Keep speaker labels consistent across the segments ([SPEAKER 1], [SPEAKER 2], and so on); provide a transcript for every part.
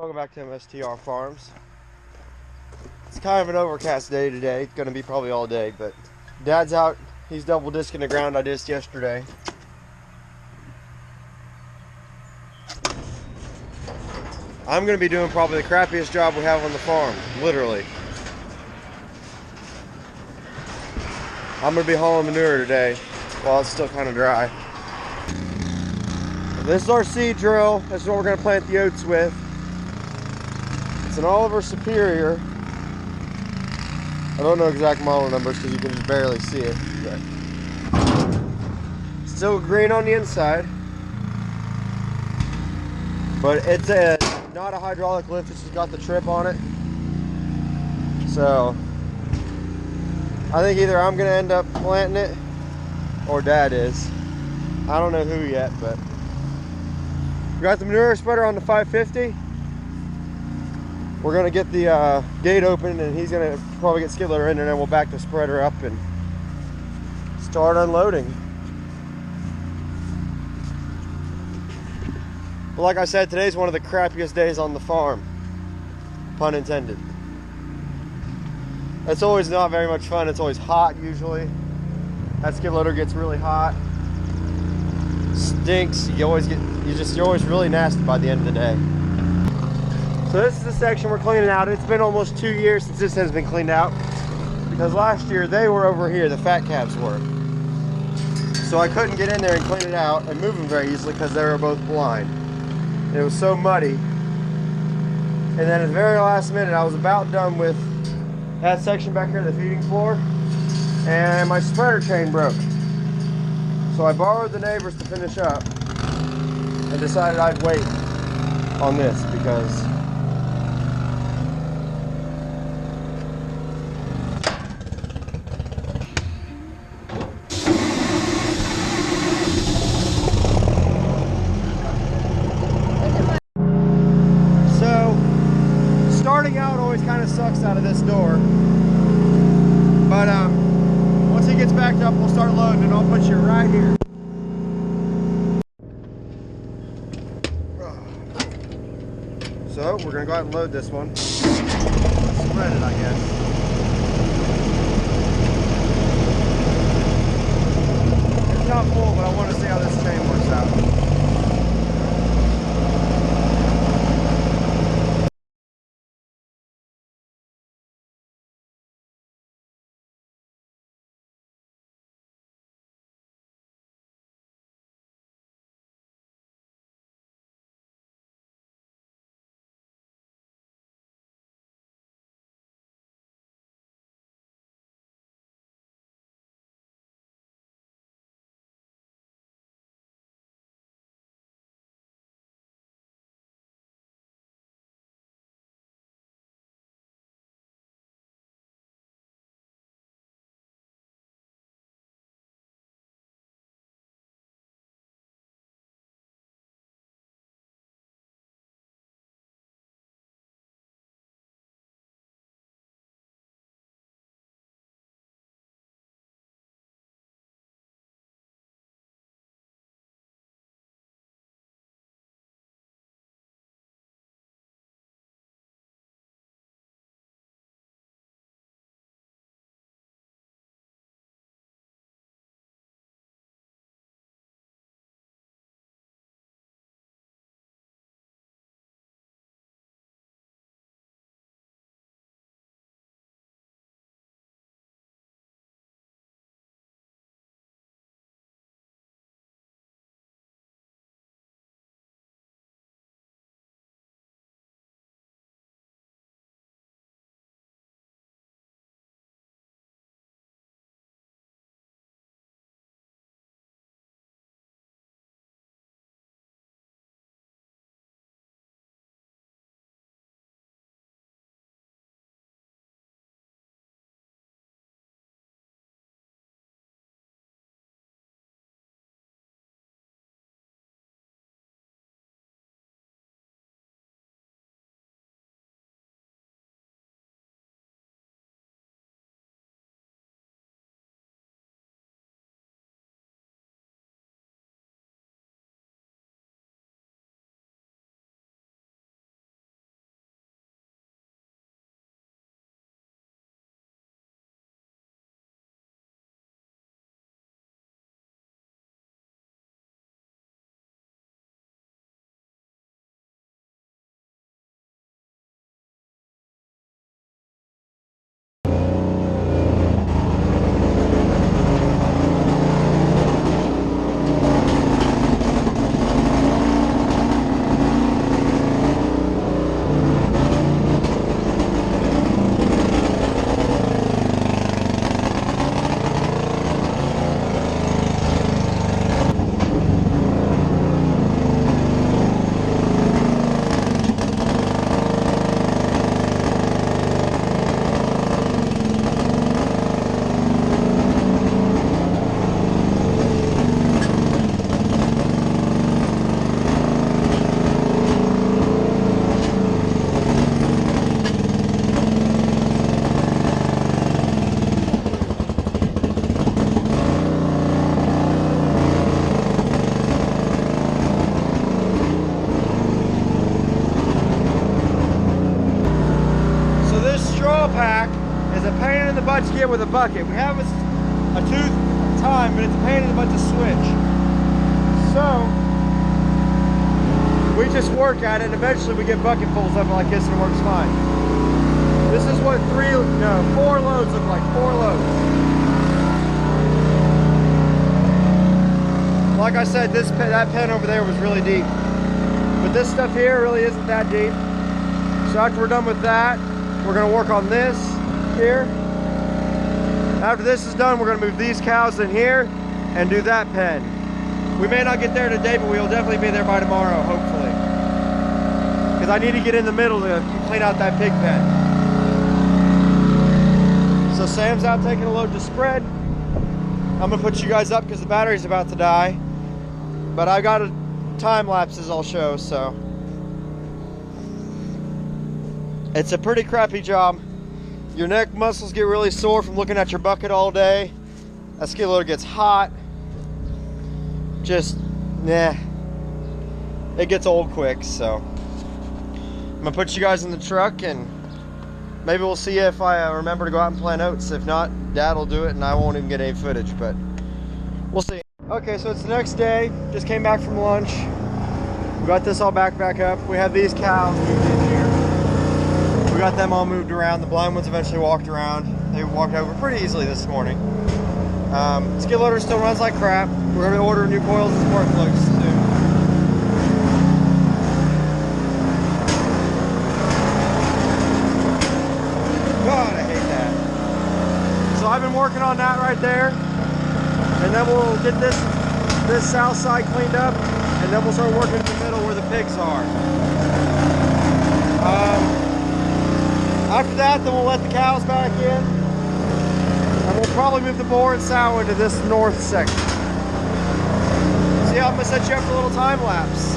[SPEAKER 1] Welcome back to MSTR-Farms. It's kind of an overcast day today. It's going to be probably all day, but Dad's out. He's double disking the ground I disced yesterday. I'm going to be doing probably the crappiest job we have on the farm, literally. I'm going to be hauling manure today while it's still kind of dry. This is our seed drill. This is what we're going to plant the oats with. It's an Oliver Superior. I don't know exact model numbers because you can just barely see it. But still green on the inside. But it's not a hydraulic lift, it's just got the trip on it. So I think either I'm going to end up planting it or Dad is. I don't know who yet, but we got the manure spreader on the 550. We're going to get the gate open and he's going to probably get skid loader in and then we'll back the spreader up and start unloading. But like I said, today's one of the crappiest days on the farm. Pun intended. It's always not very much fun. It's always hot usually. That skid loader gets really hot. Stinks. You're always really nasty by the end of the day. So this is the section we're cleaning out. It's been almost 2 years since this has been cleaned out because last year they were over here, the fat calves were. So I couldn't get in there and clean it out and move them very easily because they were both blind. It was so muddy. And then at the very last minute, I was about done with that section back here, the feeding floor, and my spreader chain broke. So I borrowed the neighbors to finish up and decided I'd wait on this because starting out always kind of sucks out of this door, but once he gets backed up we'll start loading and I'll put you right here. So we're gonna go out and load this one, spread it I guess. It's not full, but I want to see how this chain works out. in the butt to get with a bucket. We have a tooth time, but it's a pain in the butt to switch. So we just work at it, and eventually we get bucketfuls of it like this, and it works fine. This is what 4 loads look like. 4 loads. Like I said, that pen over there was really deep, but this stuff here really isn't that deep. So after we're done with that, we're going to work on this here. After this is done, we're going to move these cows in here and do that pen. We may not get there today, but we'll definitely be there by tomorrow, hopefully. Because I need to get in the middle to clean out that pig pen. So Sam's out taking a load to spread. I'm going to put you guys up because the battery's about to die. But I got time lapses I'll show, so. It's a pretty crappy job. Your neck muscles get really sore from looking at your bucket all day. That skid loader gets hot. Just, nah. It gets old quick, so. I'm gonna put you guys in the truck and maybe we'll see if I remember to go out and plant oats. If not, Dad will do it and I won't even get any footage, but we'll see. Okay, so it's the next day. Just came back from lunch. We got this all back up. We have these cows moved in here. We got them all moved around. The blind ones eventually walked around. They walked over pretty easily this morning. Skid loader still runs like crap. We're gonna order new coils and spark plugs soon. God, I hate that. So I've been working on that right there. And then we'll get this south side cleaned up, and then we'll start working in the middle where the pigs are. After that, then we'll let the cows back in, and we'll probably move the boar and sow into this north section. See how I'm gonna set you up for a little time lapse.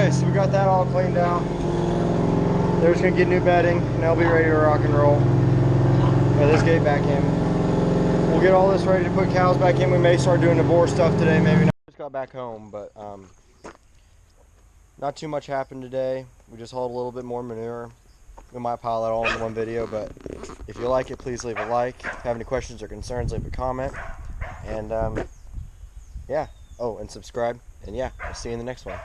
[SPEAKER 1] Okay, so we got that all cleaned out. They're just gonna get new bedding and they'll be ready to rock and roll. Got this gate back in. We'll get all this ready to put cows back in. We may start doing the boar stuff today, maybe not. Just got back home, but not too much happened today. We just hauled a little bit more manure. We might pile it all in one video, but if you like it, please leave a like. If you have any questions or concerns, leave a comment. And yeah, oh, and subscribe. And yeah, I'll see you in the next one.